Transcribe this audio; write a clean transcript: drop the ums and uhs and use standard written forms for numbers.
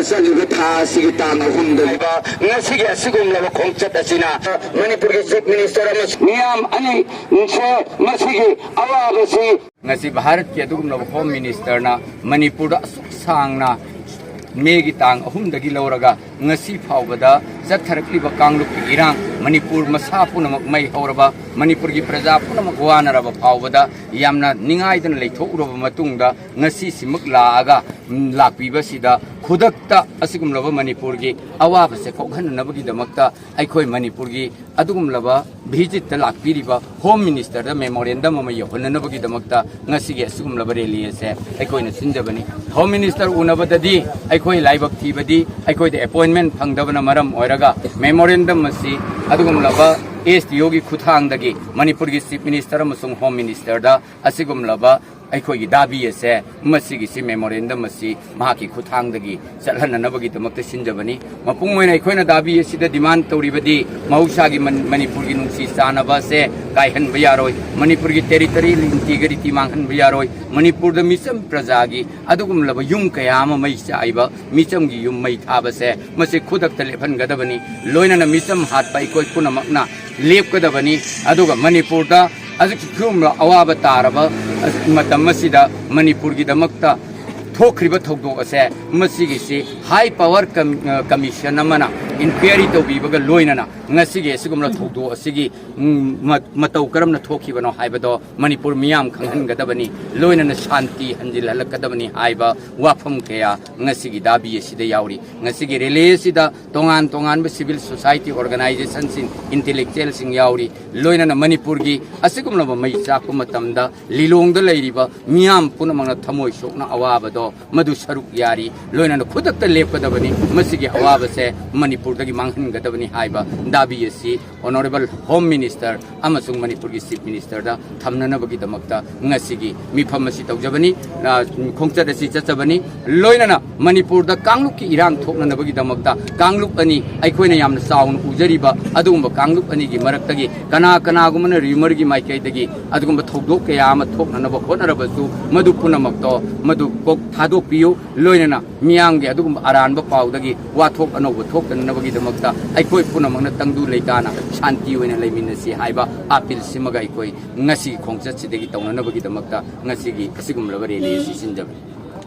Sejauh thasi kita ngahundul ba ngasih asigum lawa kongcat asina Manipur Chief Minister Niam ani nse ngasih awal besi ngasih Bharat ke adugum lawa Home Minister na Manipur da sang na Megi tang ahumdagi lauraga ngasi phawbada zatharakliba kangluk irang Manipur masa punamak mai hauraba Manipur gi praja punamak wanaraba phawbada yamna ningaidan leithoraba matungda ngasi simak laaga lakpiba sida khudakta asigumlaba Manipur gi awaba se kokhannabagi damakta aikhoi Manipur gi adugumlaba visit ta lakpiriba Home Minister da memorandum ama yohannabagi damakta ngasi gi asigumlaba rally ase aikhoi na sinjabani Home Minister unabadadi aikhoi laibak thibadi aikhoi de appointment phangdabana maram oiraga memorandum asi adugumlaba SDO gi khuthangdagi Manipur gi Chief Minister amasung Home Minister da asigumlaba aikhoi gi dabi ase masigi si memorandum asi mahaki khuthangdagi chalhananabagi damakta sinjabani mapung moina aikhoi na dabi asida demand tawribadi mahausa gi Manipur gi nungsi sanaba se kaihan bayaroi Manipur gi territory integrity manghan bayaroi Manipur da misam praja gi adugumlaba yum kayama mai saiba misam gi yum mai thaba se mase khudakta lephan gadabani loinana misam hat pai koi punamakna lep kadabani aduga Manipur da azikumla awaba taraba matam masida Manipur gi damakta thokriba thogdo ase masigi si high power commission amana inquiry to bibaga loinana ngasigi sigumla thogdo asigi matau karamna thokhibano haibado Manipur miyam khanghan gadabani loinana shanti hanjil halakadabani haiba wafam kaya ngasigi dabi asida yauri ngasigi relay sida tongan civil society organizations intellectual sing yauri loinana Manipur gi asigumla mai chakku matamda lilongda leiriba miyam punamangna thamoi sokna awabado madu saruk yari loinana khudakta lepkadabani masigi awabase Manipur dagi manghan gadabani haiba dabi asi honorable Home Minister amasung Manipur gi Chief Minister da thamnanabagi damakta ngasigi mifam asi tawjabani khongchat asi chachabani loinana Manipur da kangluk ki irang thoknanabagi damakta kangluk ani aikhoina yamna saun ujariba adugumba kangluk ani gi maraktagi kana gumana rumor gi maikai dagi adugumba thogdok kaya ama thoknanaba khonarabasu madu punamakto madu kok thadok piyo loinana miyang gi adugumba aranba pawdagi wathok anoba thoknanabagi damakta aikoi punamakna tangdu leitana shanti oina leiminasi haiba apil simaga aikoi ngasi khongchat sidagi tawnanabagi damakta ngasi gi asigumlaba rally si sinjab